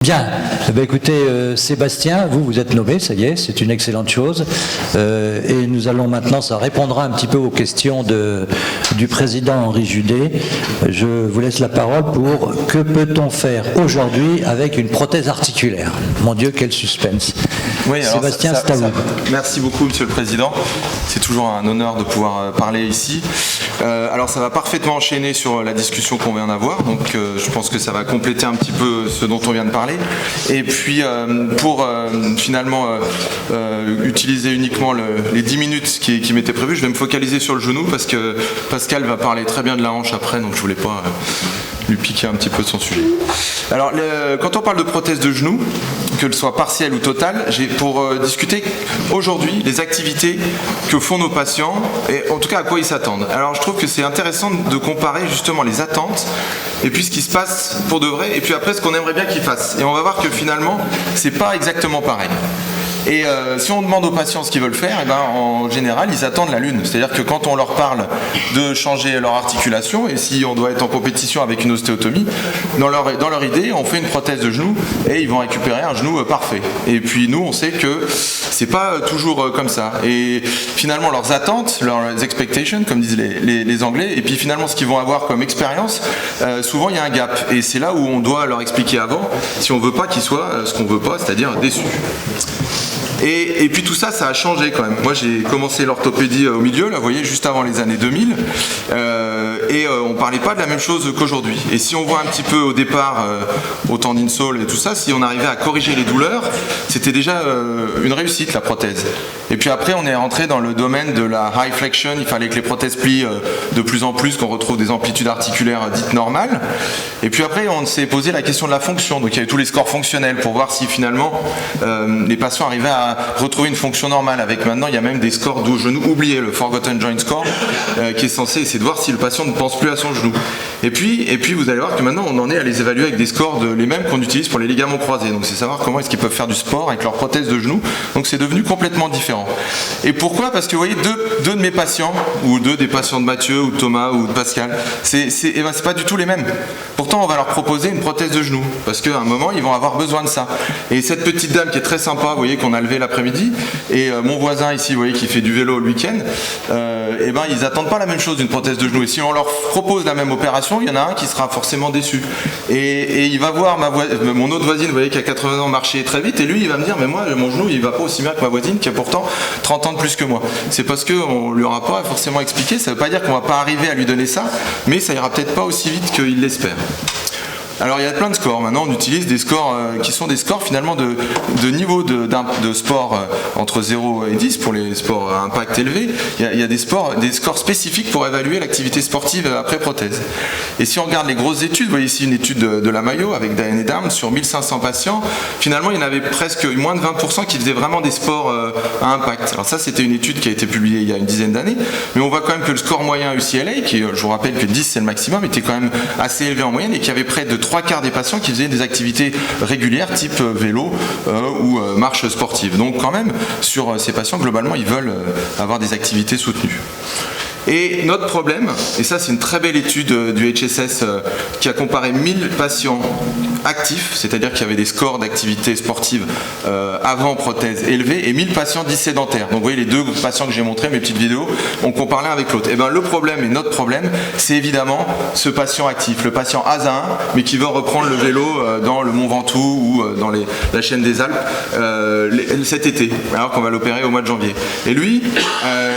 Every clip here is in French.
Bien, eh bien, écoutez, Sébastien, vous êtes nommé, ça y est, c'est une excellente chose. Et nous allons maintenant, ça répondra un petit peu aux questions du président Henri Judet. Je vous laisse la parole pour que peut-on faire aujourd'hui avec une prothèse articulaire. Mon Dieu, quel suspense. Oui, Sébastien, c'est à vous. Merci beaucoup, Monsieur le Président. C'est toujours un honneur de pouvoir parler ici. Alors ça va parfaitement enchaîner sur la discussion qu'on vient d'avoir, donc je pense que ça va compléter un petit peu ce dont on vient de parler. Et puis pour finalement utiliser uniquement les 10 minutes qui m'étaient prévues, je vais me focaliser sur le genou parce que Pascal va parler très bien de la hanche après, donc je voulais pas lui piquer un petit peu de son sujet. Alors quand on parle de prothèse de genou, qu'elle soit partielle ou totale, j'ai pour discuter aujourd'hui les activités que font nos patients et en tout cas à quoi ils s'attendent. Alors je trouve que c'est intéressant de comparer justement les attentes et puis ce qui se passe pour de vrai et puis après ce qu'on aimerait bien qu'ils fassent. Et on va voir que finalement c'est pas exactement pareil. Et si on demande aux patients ce qu'ils veulent faire, eh ben, en général, ils attendent la lune. C'est-à-dire que quand on leur parle de changer leur articulation, et si on doit être en compétition avec une ostéotomie, dans leur idée, on fait une prothèse de genou et ils vont récupérer un genou parfait. Et puis nous, on sait que c'est pas toujours comme ça. Et finalement, leurs attentes, leurs expectations, comme disent les Anglais, et puis finalement, ce qu'ils vont avoir comme expérience, souvent il y a un gap. Et c'est là où on doit leur expliquer avant, si on veut pas qu'ils soient ce qu'on veut pas, c'est-à-dire déçus. Et puis tout ça, ça a changé quand même. Moi, j'ai commencé l'orthopédie au milieu, là, vous voyez, juste avant les années 2000, et on parlait pas de la même chose qu'aujourd'hui. Et si on voit un petit peu au départ, au temps d'insole et tout ça, si on arrivait à corriger les douleurs, c'était déjà une réussite, la prothèse. Et puis après, on est rentré dans le domaine de la high flexion. Il fallait que les prothèses plient de plus en plus, qu'on retrouve des amplitudes articulaires dites normales. Et puis après, on s'est posé la question de la fonction. Donc il y avait tous les scores fonctionnels pour voir si finalement les patients arrivaient à retrouver une fonction normale. Avec maintenant, il y a même des scores de genou oubliés, le Forgotten Joint Score, qui est censé essayer de voir si le patient ne pense plus à son genou. Et puis vous allez voir que maintenant, on en est à les évaluer avec des scores les mêmes qu'on utilise pour les ligaments croisés. Donc c'est savoir comment est-ce qu'ils peuvent faire du sport avec leur prothèse de genou. Donc c'est devenu complètement différent. Et pourquoi ? Parce que vous voyez, deux de mes patients, ou deux des patients de Mathieu, ou de Thomas, ou de Pascal, c'est pas du tout les mêmes. Pourtant, on va leur proposer une prothèse de genou, parce qu'à un moment, ils vont avoir besoin de ça. Et cette petite dame qui est très sympa, vous voyez, qu'on a levée l'après-midi, et mon voisin ici, vous voyez, qui fait du vélo le week-end, et ben, ils attendent pas la même chose d'une prothèse de genou. Et si on leur propose la même opération, il y en a un qui sera forcément déçu. Et il va voir mon autre voisine, vous voyez, qui a 80 ans, marcher très vite, et lui, il va me dire, mais moi, mon genou, il va pas aussi bien que ma voisine, qui a pourtant 30 ans de plus que moi. C'est parce qu'on lui aura pas forcément expliqué. Ça veut pas dire qu'on va pas arriver à lui donner ça, mais ça ira peut-être pas aussi vite qu'il l'espère. Alors il y a plein de scores. Maintenant on utilise des scores qui sont des scores finalement de niveau de sport entre 0 et 10 pour les sports à impact élevé. Il y a des scores spécifiques pour évaluer l'activité sportive après prothèse. Et si on regarde les grosses études, vous voyez ici une étude de la Mayo avec Diane et Dam sur 1500 patients, finalement il y en avait presque moins de 20% qui faisaient vraiment des sports à impact. Alors ça c'était une étude qui a été publiée il y a une dizaine d'années, mais on voit quand même que le score moyen UCLA, qui je vous rappelle que 10 c'est le maximum, était quand même assez élevé en moyenne et qu'il y avait près de 3/4 des patients qui faisaient des activités régulières type vélo ou marche sportive. Donc quand même, sur ces patients, globalement, ils veulent avoir des activités soutenues. Et notre problème, et ça c'est une très belle étude du HSS qui a comparé 1000 patients actifs, c'est-à-dire qu'il y avait des scores d'activité sportive avant prothèse élevés, et 1000 patients dits sédentaires. Donc vous voyez les deux patients que j'ai montrés, mes petites vidéos, on compare l'un avec l'autre. Et bien le problème, et notre problème, c'est évidemment ce patient actif, le patient ASA1, mais qui veut reprendre le vélo dans le Mont Ventoux ou dans la chaîne des Alpes cet été, alors qu'on va l'opérer au mois de janvier. Et lui,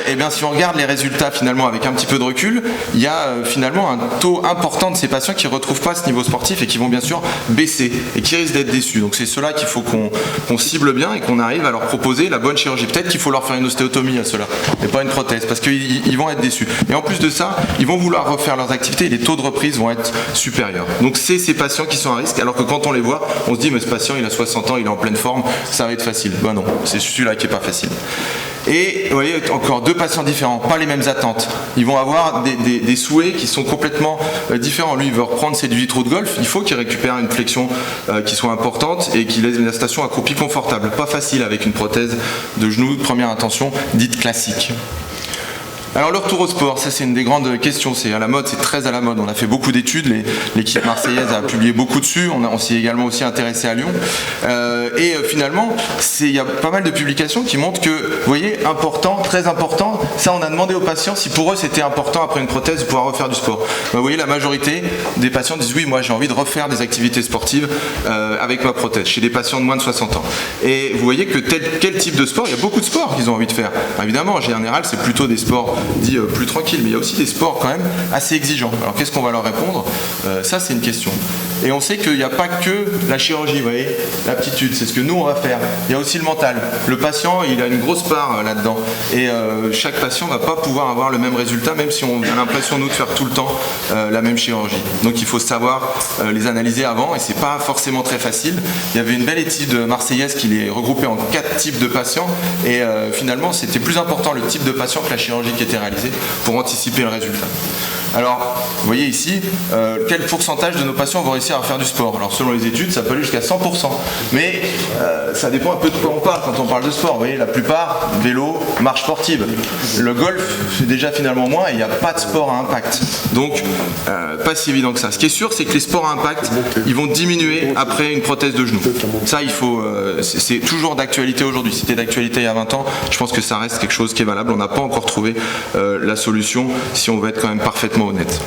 et bien si on regarde les résultats finalement avec un petit peu de recul, il y a finalement un taux important de ces patients qui ne retrouvent pas ce niveau sportif et qui vont bien sûr baisser et qui risquent d'être déçus. Donc c'est cela qu'il faut qu'on cible bien et qu'on arrive à leur proposer la bonne chirurgie. Peut-être qu'il faut leur faire une ostéotomie à cela, et pas une prothèse, parce qu'ils vont être déçus. Et en plus de ça, ils vont vouloir refaire leurs activités et les taux de reprise vont être supérieurs. Donc c'est ces patients qui sont à risque, alors que quand on les voit, on se dit mais ce patient il a 60 ans, il est en pleine forme, ça va être facile. Ben non, c'est celui-là qui n'est pas facile. Et vous voyez, encore deux patients différents, pas les mêmes attentes. Ils vont avoir des souhaits qui sont complètement différents. Lui, il veut reprendre ses vitraux de golf, il faut qu'il récupère une flexion qui soit importante et qu'il ait une station accroupie confortable. Pas facile avec une prothèse de genou de première intention dite classique. Alors le retour au sport, ça c'est une des grandes questions, c'est à la mode, c'est très à la mode. On a fait beaucoup d'études, l'équipe marseillaise a publié beaucoup dessus, on s'y est également aussi intéressé à Lyon. Finalement, il y a pas mal de publications qui montrent que, vous voyez, important, très important, ça on a demandé aux patients si pour eux c'était important après une prothèse de pouvoir refaire du sport. Vous voyez, la majorité des patients disent oui, moi j'ai envie de refaire des activités sportives avec ma prothèse, chez des patients de moins de 60 ans. Et vous voyez que quel type de sport, il y a beaucoup de sports qu'ils ont envie de faire. Alors, évidemment, en général, c'est plutôt des sports dits plus tranquilles, mais il y a aussi des sports quand même assez exigeants. Alors qu'est-ce qu'on va leur répondre? Ça, c'est une question. Et on sait qu'il n'y a pas que la chirurgie, vous voyez, l'aptitude, c'est ce que nous on va faire. Il y a aussi le mental. Le patient, il a une grosse part là-dedans. Et chaque patient ne va pas pouvoir avoir le même résultat, même si on a l'impression, nous, de faire tout le temps la même chirurgie. Donc il faut savoir les analyser avant, et c'est pas forcément très facile. Il y avait une belle étude marseillaise qui les regroupait en 4 types de patients, et finalement, c'était plus important le type de patient que la chirurgie qui était réalisée pour anticiper le résultat. Alors, vous voyez ici, quel pourcentage de nos patients vont réussir à faire du sport? Alors, selon les études, ça peut aller jusqu'à 100%. Mais ça dépend un peu de quoi on parle quand on parle de sport. Vous voyez, la plupart, vélo, marche sportive. Le golf, c'est déjà finalement moins, et il n'y a pas de sport à impact. Donc, pas si évident que ça. Ce qui est sûr, c'est que les sports à impact, ils vont diminuer après une prothèse de genou. Ça, il faut, c'est toujours d'actualité aujourd'hui. C'était d'actualité il y a 20 ans. Je pense que ça reste quelque chose qui est valable. On n'a pas encore trouvé la solution si on veut être quand même parfaitement honnête.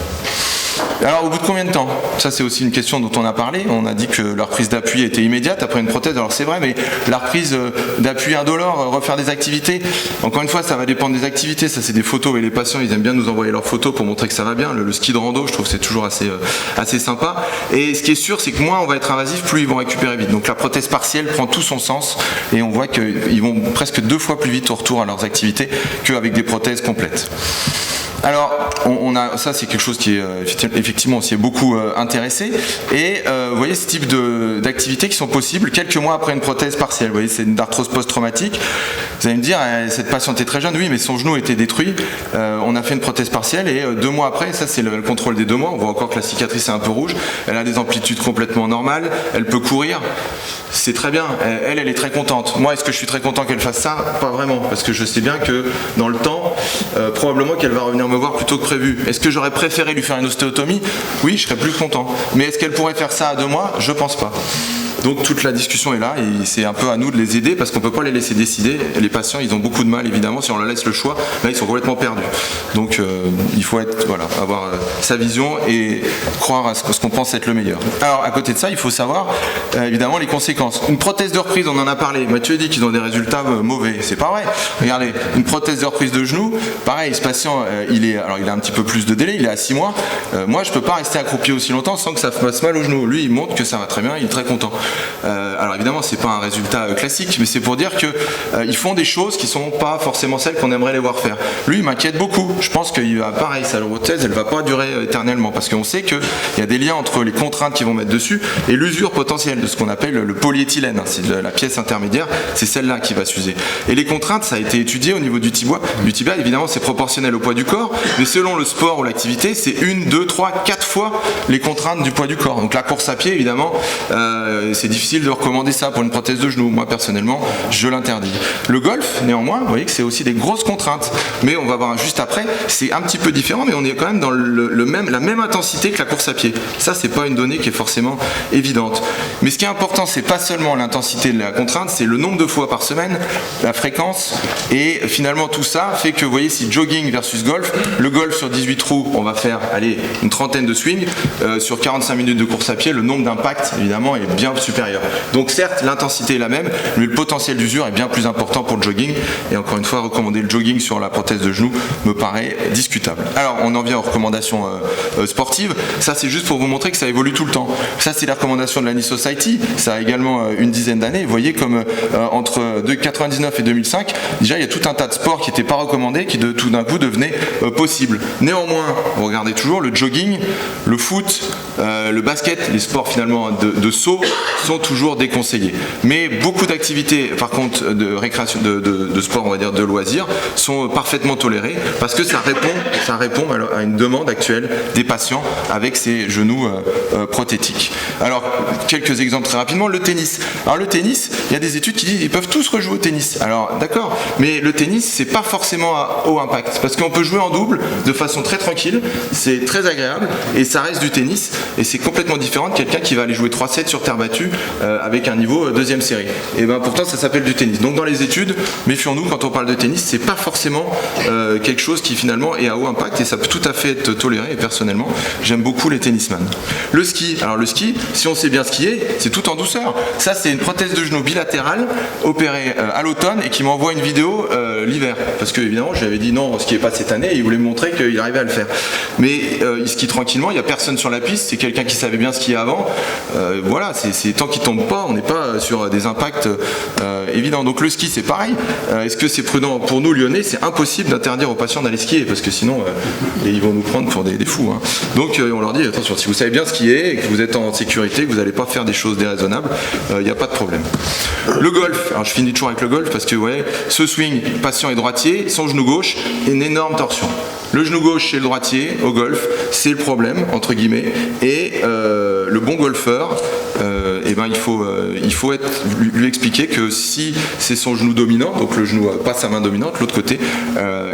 Alors au bout de combien de temps? Ça c'est aussi une question dont on a parlé. On a dit que la reprise d'appui était immédiate après une prothèse. Alors c'est vrai, mais la reprise d'appui indolore, refaire des activités, encore une fois ça va dépendre des activités. Ça c'est des photos, et les patients ils aiment bien nous envoyer leurs photos pour montrer que ça va bien. Le ski de rando, je trouve que c'est toujours assez sympa. Et ce qui est sûr, c'est que moins on va être invasif, plus ils vont récupérer vite. Donc la prothèse partielle prend tout son sens, et on voit qu'ils vont presque 2 fois plus vite au retour à leurs activités qu'avec des prothèses complètes. Alors, ça c'est quelque chose qui est effectivement on s'y est beaucoup intéressé, et vous voyez ce type d'activités qui sont possibles quelques mois après une prothèse partielle. Vous voyez, c'est une arthrose post-traumatique. Vous allez me dire, cette patiente est très jeune, oui, mais son genou était détruit. On a fait une prothèse partielle, et 2 mois après, ça c'est le contrôle des 2 mois. On voit encore que la cicatrice est un peu rouge. Elle a des amplitudes complètement normales. Elle peut courir. C'est très bien. Elle est très contente. Moi, est-ce que je suis très content qu'elle fasse ça? Pas vraiment, parce que je sais bien que dans le temps, probablement qu'elle va revenir me voir plus tôt que prévu. Est-ce que j'aurais préféré lui faire une ostéotomie? Oui, je serais plus content. Mais est-ce qu'elle pourrait faire ça à 2 mois? Je pense pas. Donc toute la discussion est là, et c'est un peu à nous de les aider, parce qu'on ne peut pas les laisser décider. Les patients, ils ont beaucoup de mal, évidemment, si on leur laisse le choix, là ils sont complètement perdus. Donc il faut avoir sa vision et croire à ce qu'on pense être le meilleur. Alors à côté de ça, il faut savoir évidemment les conséquences. Une prothèse de reprise, on en a parlé. Mathieu dit qu'ils ont des résultats mauvais. C'est pas vrai. Regardez, une prothèse de reprise de genou, pareil, ce patient, il a un petit peu plus de délai, il est à 6 mois. Moi, je peux pas rester accroupi aussi longtemps sans que ça fasse mal au genou. Lui, il montre que ça va très bien, il est très content. Alors évidemment, c'est pas un résultat classique, mais c'est pour dire que ils font des choses qui sont pas forcément celles qu'on aimerait les voir faire. Lui, il m'inquiète beaucoup. Je pense qu'il va pareil, sa prothèse, elle va pas durer éternellement, parce qu'on sait qu'il y a des liens entre les contraintes qu'ils vont mettre dessus et l'usure potentielle de ce qu'on appelle le polyéthylène. C'est la pièce intermédiaire, c'est celle-là qui va s'user. Et les contraintes, ça a été étudié au niveau du tibia. Évidemment, c'est proportionnel au poids du corps, mais selon le sport ou l'activité, c'est 1, 2, 3, 4 fois les contraintes du poids du corps. Donc la course à pied, évidemment, c'est difficile de recommander ça pour une prothèse de genou. Moi, personnellement, je l'interdis. Le golf, néanmoins, vous voyez que c'est aussi des grosses contraintes. Mais on va voir juste après, c'est un petit peu différent, mais on est quand même dans la même intensité que la course à pied. Ça, c'est pas une donnée qui est forcément évidente. Mais ce qui est important, c'est pas seulement l'intensité de la contrainte, c'est le nombre de fois par semaine, la fréquence, et finalement tout ça fait que, vous voyez, si jogging versus golf, le golf sur 18 trous, on va faire, une trentaine de swings, sur 45 minutes de course à pied, le nombre d'impacts, évidemment, est bien supérieur. Donc certes, l'intensité est la même, mais le potentiel d'usure est bien plus important pour le jogging, et encore une fois, recommander le jogging sur la prothèse de genou me paraît discutable. Alors, on en vient aux recommandations sportives. Ça, c'est juste pour vous montrer que ça évolue tout le temps. Ça, c'est les recommandations de la Knee Society. Ça a également une dizaine d'années. Vous voyez comme entre 1999 et 2005, déjà, il y a tout un tas de sports qui n'étaient pas recommandés, qui tout d'un coup devenaient possibles. Néanmoins, vous regardez toujours, le jogging, le foot, le basket, les sports finalement de saut sont toujours déconseillés. Mais beaucoup d'activités, par contre, de récréation, de sport, on va dire, de loisirs, sont parfaitement tolérées, parce que ça répond à une demande actuelle des patients avec ces genoux prothétiques. Alors, quelques exemples très rapidement. Le tennis. Alors le tennis, il y a des études qui disent qu'ils peuvent tous rejouer au tennis. Alors d'accord, mais le tennis c'est pas forcément à haut impact, parce qu'on peut jouer en double de façon très tranquille, c'est très agréable et ça reste du tennis et c'est complètement différent de quelqu'un qui va aller jouer 3-7 sur terre battue avec un niveau deuxième série. Et ben pourtant ça s'appelle du tennis. Donc dans les études, méfions-nous quand on parle de tennis, c'est pas forcément quelque chose qui finalement est à haut impact et ça peut tout à fait être toléré. Et personnellement, j'aime beaucoup les tennisman. Le ski, alors le ski, si on sait bien skier, c'est tout en douceur. Ça c'est une prothèse de genou bilatérale opérée à l'automne et qui m'envoie une vidéo l'hiver. Parce que évidemment, je lui avais dit non, on skiait pas cette année et il voulait me montrer qu'il arrivait à le faire. Mais il skie tranquillement, il n'y a personne sur la piste, c'est quelqu'un qui savait bien skier avant. Voilà, c'est tant qu'il tombe pas, on n'est pas sur des impacts évidents. Donc le ski c'est pareil. Est-ce que c'est prudent pour nous Lyonnais? C'est impossible d'interdire aux patients d'aller skier parce que sinon ils vont nous prendre pour des fous. Hein. Donc on leur dit attention, si vous savez bien skier et que vous êtes en sécurité, que vous n'allez pas faire des choses déraisonnables, il n'y a pas de problème. Le golf, alors je finis toujours avec le golf parce que ouais, ce swing, patient est droitier, son genou gauche, une énorme torsion. Le genou gauche chez le droitier au golf, c'est le problème entre guillemets. Et le bon golfeur, il faut lui expliquer que si c'est son genou dominant, donc le genou pas sa main dominante, l'autre côté,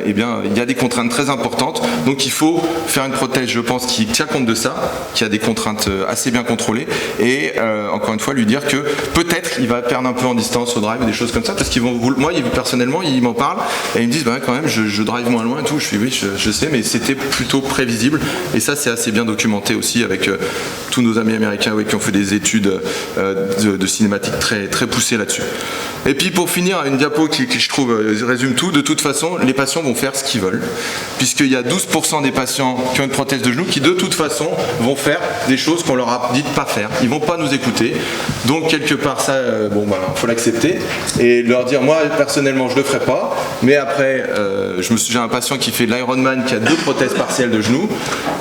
il y a des contraintes très importantes. Donc il faut faire une prothèse, je pense, qui tient compte de ça, qui a des contraintes assez bien contrôlées. Et encore une fois, lui dire que peut-être il va perdre un peu en distance au drive, des choses comme ça, parce qu'ils vont, moi personnellement, ils m'en parlent et ils me disent quand même, je drive moins loin et tout. Je suis oui, je sais, mais c'était plutôt prévisible. Et ça, c'est assez bien documenté aussi avec tous nos amis américains qui ont fait des études de cinématique très, très poussées là-dessus. Et puis pour finir, une diapo qui je trouve résume tout. De toute façon, les patients vont faire ce qu'ils veulent, puisqu'il y a 12% des patients qui ont une prothèse de genou qui de toute façon vont faire des choses qu'on leur a dit de pas faire. Ils vont pas nous écouter. Donc quelque part ça, faut l'accepter et leur dire moi personnellement je le ferai pas. Mais après, j'ai un patient qui fait de l'Ironman qui a 2 prothèses partielles de genou.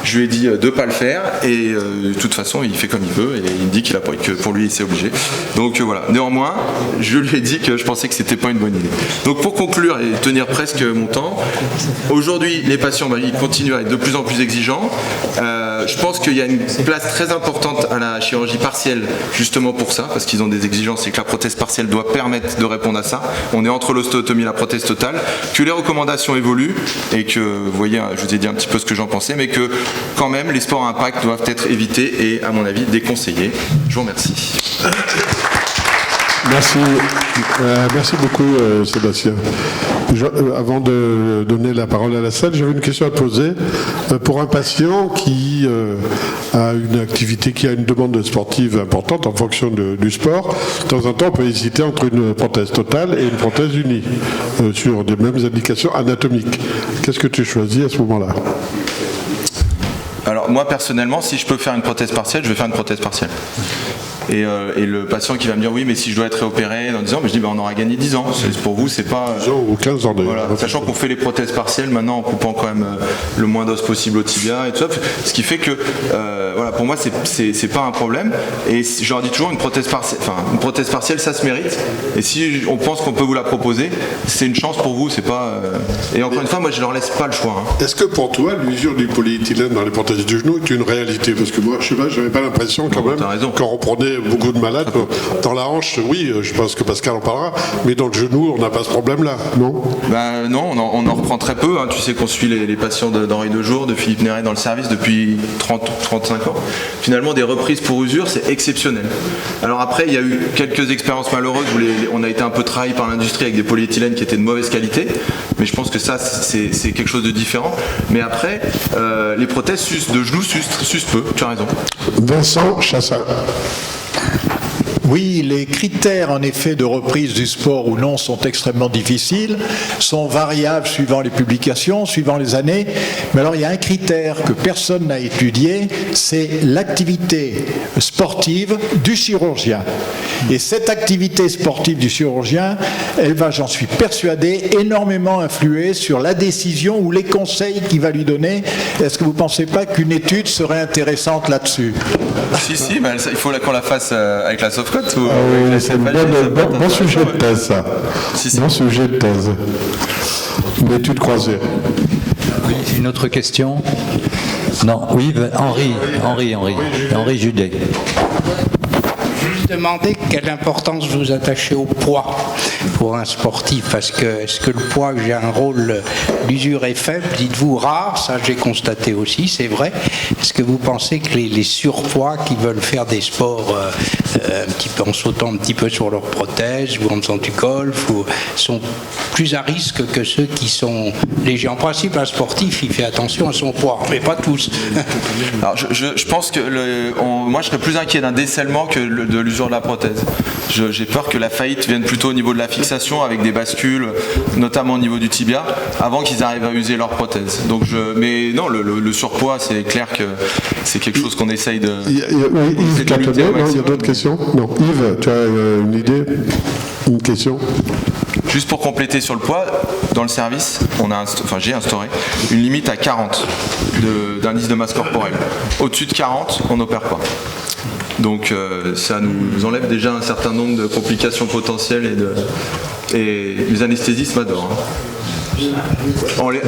Je lui ai dit de pas le faire et de toute façon il fait comme il veut et il me dit qu'il a pas, que pour lui c'est obligé. Donc voilà. Néanmoins, je lui ai dit que je pensais que c'était pas une bonne idée. Donc pour conclure et tenir presque mon temps, aujourd'hui les patients ils continuent à être de plus en plus exigeants. Je pense qu'il y a une place très importante à la chirurgie partielle justement pour ça, parce qu'ils ont des exigences et que la prothèse partielle doit permettre de répondre à ça. On est entre l'ostéotomie et la prothèse totale, que les recommandations évoluent et que, vous voyez, je vous ai dit un petit peu ce que j'en pensais, mais que quand même les sports à impact doivent être évités et à mon avis déconseillés. Je vous remercie. Merci beaucoup Sébastien. Avant de donner la parole à la salle, j'avais une question à te poser. Pour un patient qui a une activité, qui a une demande sportive importante en fonction du sport, de temps en temps on peut hésiter entre une prothèse totale et une prothèse unie sur des mêmes indications anatomiques. Qu'est-ce que tu choisis à ce moment-là ? Alors moi personnellement, si je peux faire une prothèse partielle, je vais faire une prothèse partielle. Et le patient qui va me dire oui mais si je dois être réopéré dans 10 ans, mais je dis on aura gagné 10 ans. Pour vous c'est pas 10 ans ou 15 ans voilà. Sachant qu'on fait les prothèses partielles maintenant en coupant quand même le moins d'os possible au tibia et tout ça, ce qui fait que pour moi c'est pas un problème. Et je leur dis toujours une prothèse partielle ça se mérite. Et si on pense qu'on peut vous la proposer, c'est une chance pour vous, c'est pas et encore une fois moi je leur laisse pas le choix. Est-ce que pour toi l'usure du polyéthylène dans les prothèses du genou est une réalité? Parce que moi je sais pas, j'avais pas l'impression quand même quand on prenait beaucoup de malades dans la hanche, oui, je pense que Pascal en parlera, mais dans le genou, on n'a pas ce problème-là, non? Non, on en reprend très peu. Hein. Tu sais qu'on suit les patients d'Henri Dejour, de Philippe Néret dans le service depuis 30-35 ans. Finalement, des reprises pour usure, c'est exceptionnel. Alors après, il y a eu quelques expériences malheureuses où on a été un peu trahi par l'industrie avec des polyéthylènes qui étaient de mauvaise qualité, mais je pense que ça, c'est quelque chose de différent. Mais après, les prothèses de genoux s'usent peu, tu as raison. Vincent Chassin. Oui, les critères en effet de reprise du sport ou non sont extrêmement difficiles, sont variables suivant les publications, suivant les années. Mais alors il y a un critère que personne n'a étudié, c'est l'activité sportive du chirurgien. Et cette activité sportive du chirurgien, elle va, j'en suis persuadé, énormément influer sur la décision ou les conseils qu'il va lui donner. Est-ce que vous ne pensez pas qu'une étude serait intéressante là-dessus? Si, mais il faut qu'on la fasse avec la Sofcote. C'est un bon sujet de thèse, ça. Bon sujet de thèse. Une étude croisée. Oui, une autre question? Non, oui, Henri Judet. demander quelle importance vous attachez au poids pour un sportif, parce que est-ce que le poids joue un rôle, l'usure est faible, dites-vous rare, ça j'ai constaté aussi, c'est vrai. Est-ce que vous pensez que les surpoids qui veulent faire des sports un petit peu en sautant un petit peu sur leurs prothèses ou en faisant du golf sont plus à risque que ceux qui sont légers? En principe, un sportif, il fait attention à son poids, mais pas tous. Alors, je pense que moi je serais plus inquiet d'un décèlement que de l'usure de la prothèse. J'ai peur que la faillite vienne plutôt au niveau de la fixation avec des bascules, notamment au niveau du tibia, avant qu'ils arrivent à user leur prothèse. Donc mais non, le surpoids, c'est clair que c'est quelque chose qu'on essaye de. Yves Catonnet, il y a d'autres questions? Non, Yves, tu as une idée, une question? Juste pour compléter sur le poids, dans le service, j'ai instauré une limite à 40 d'indice de masse corporelle. Au-dessus de 40, on n'opère pas. Donc ça nous enlève déjà un certain nombre de complications potentielles et les anesthésistes m'adorent.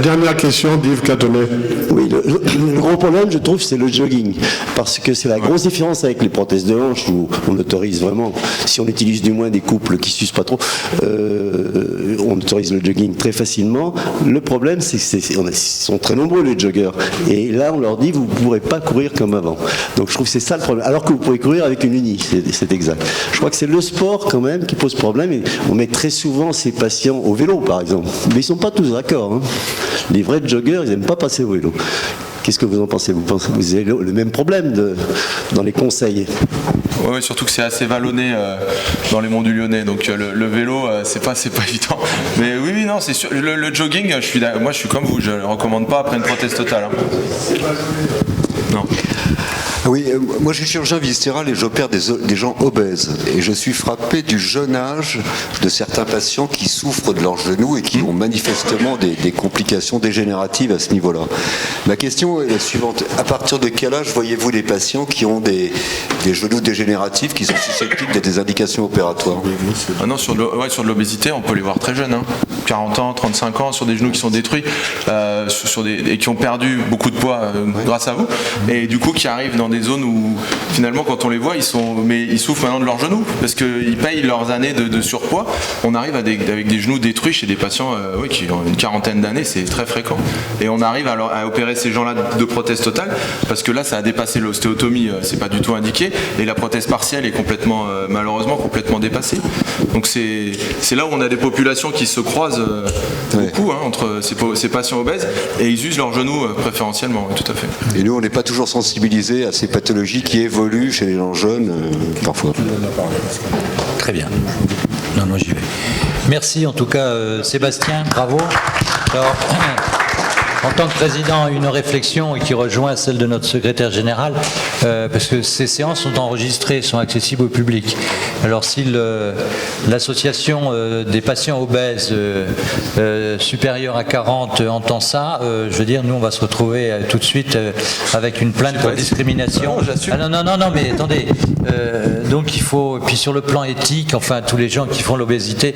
Dernière question d'Yves Catonnet. Oui, le gros problème, je trouve, c'est le jogging. Parce que c'est la grosse différence avec les prothèses de hanche où on autorise vraiment, si on utilise du moins des couples qui ne s'usent pas trop, on autorise le jogging très facilement. Le problème, c'est qu'ils sont très nombreux, les joggeurs. Et là, on leur dit, vous ne pourrez pas courir comme avant. Donc je trouve que c'est ça le problème. Alors que vous pouvez courir avec une uni, c'est exact. Je crois que c'est le sport quand même qui pose problème. Et on met très souvent ces patients au vélo, par exemple. Mais ils ne sont pas tous d'accord. Hein. Les vrais joggeurs, ils n'aiment pas passer au vélo. Qu'est-ce que vous en pensez? Vous avez le même problème dans les conseils? Oui, surtout que c'est assez vallonné dans les monts du Lyonnais, donc le vélo, c'est pas évident. Mais oui, non, c'est sûr. Le jogging, moi je suis comme vous, je ne recommande pas après une prothèse totale. Hein. Non. Oui, moi je suis chirurgien viscéral et j'opère des gens obèses. Et je suis frappé du jeune âge de certains patients qui souffrent de leurs genoux et qui ont manifestement des complications dégénératives à ce niveau-là. Ma question est la suivante. À partir de quel âge voyez-vous les patients qui ont des genoux dégénératifs qui sont susceptibles d'être des indications opératoires? Ah non, sur de l'obésité, on peut les voir très jeunes. Hein. 40 ans, 35 ans, sur des genoux qui sont détruits et qui ont perdu beaucoup de poids grâce à vous. Et du coup, qui arrivent dans des zones où finalement quand on les voit ils souffrent maintenant de leurs genoux parce qu'ils payent leurs années de surpoids. On arrive avec des genoux détruits chez des patients qui ont une quarantaine d'années, c'est très fréquent, et on arrive à opérer ces gens-là de prothèse totale parce que là ça a dépassé l'ostéotomie, c'est pas du tout indiqué, et la prothèse partielle est malheureusement complètement dépassée. Donc c'est là où on a des populations qui se croisent beaucoup entre ces patients obèses, et ils usent leurs genoux préférentiellement, tout à fait. Et nous on n'est pas toujours sensibilisés à ces pathologies qui évoluent chez les gens jeunes parfois. Très bien. Non, j'y vais. Merci en tout cas Sébastien, bravo. Alors, en tant que président, une réflexion qui rejoint celle de notre secrétaire général, parce que ces séances sont enregistrées, sont accessibles au public. Alors si l'association des patients obèses supérieurs à 40 entend ça, je veux dire, nous on va se retrouver tout de suite avec une plainte pour discrimination. Non, mais attendez. Donc il faut, puis sur le plan éthique, enfin tous les gens qui font l'obésité,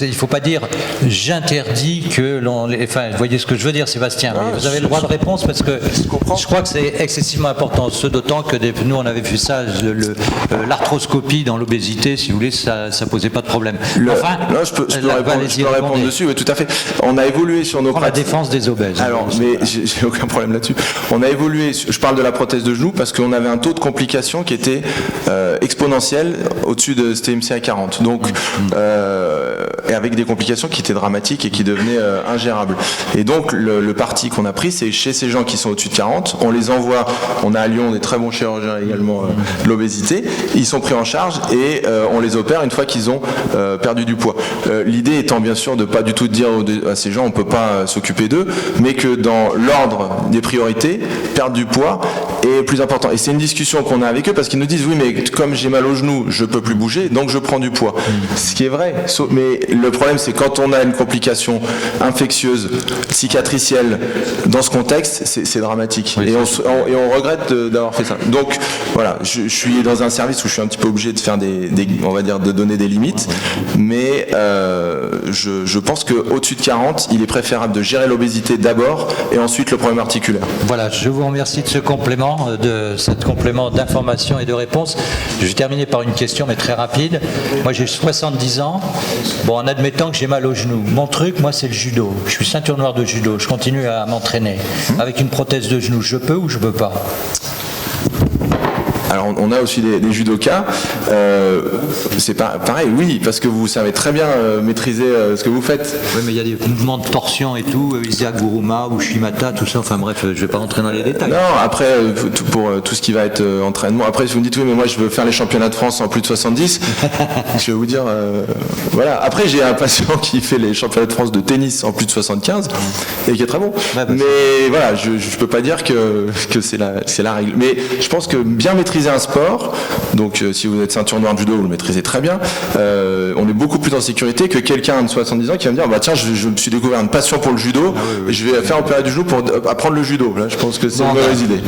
il ne faut pas dire j'interdis que vous voyez ce que je veux dire, Sébastien. Vous avez le droit de réponse parce que je crois que c'est excessivement important, ce d'autant que nous on avait vu ça, l'arthroscopie dans l'obésité, si vous voulez, ça posait pas de problème. Enfin, je peux répondre dessus, oui, tout à fait. On a évolué sur nos la défense des obèses. Alors, mais j'ai aucun problème là-dessus. On a évolué, je parle de la prothèse de genou parce qu'on avait un taux de complications qui était exponentiel au-dessus de TMC à 40. Donc, et avec des complications qui étaient dramatiques et qui devenaient ingérables. Et donc, le parti qu'on a pris, c'est chez ces gens qui sont au-dessus de 40, on les envoie, on a à Lyon des très bons chirurgiens également de l'obésité, ils sont pris en charge et on les opère une fois qu'ils ont perdu du poids. L'idée étant bien sûr de pas du tout dire à ces gens on peut pas s'occuper d'eux, mais que dans l'ordre des priorités, perdre du poids est plus important. Et c'est une discussion qu'on a avec eux parce qu'ils nous disent oui mais comme j'ai mal au genou, je peux plus bouger, donc je prends du poids. Ce qui est vrai, mais le problème c'est quand on a une complication infectieuse, cicatricielle, dans ce contexte, c'est dramatique. Oui, et on regrette d'avoir fait ça. Donc voilà, je suis dans un service où je suis un petit peu obligé de faire on va dire, de donner des limites, mais je pense qu'au-dessus de 40, il est préférable de gérer l'obésité d'abord et ensuite le problème articulaire. Voilà, je vous remercie de ce complément. Laurent, de cette complément d'information et de réponse. Je vais terminer par une question, mais très rapide. Moi, j'ai 70 ans. Bon, en admettant que j'ai mal au genou. Mon truc, moi, c'est le judo. Je suis ceinture noire de judo. Je continue à m'entraîner. Avec une prothèse de genou, je peux ou je peux pas? Alors on a aussi des judokas, c'est pareil, oui, parce que vous savez très bien maîtriser ce que vous faites. Oui, mais il y a des mouvements de torsion et tout, Isaac Guruma ou Shimata, tout ça, enfin bref, je ne vais pas rentrer dans les détails. Non, après, pour tout ce qui va être entraînement, après si vous me dites oui, mais moi je veux faire les championnats de France en plus de 70, je vais vous dire, voilà. Après j'ai un patient qui fait les championnats de France de tennis en plus de 75 et qui est très bon. Ouais, mais voilà, je ne peux pas dire que c'est la règle. Mais je pense que bien maîtriser un sport, donc si vous êtes ceinture noire de judo, vous le maîtrisez très bien, on est beaucoup plus en sécurité que quelqu'un de 70 ans qui va me dire bah tiens, je me suis découvert une passion pour le judo et je vais faire un opéra du genou pour apprendre le judo. Là, je pense que c'est une mauvaise idée.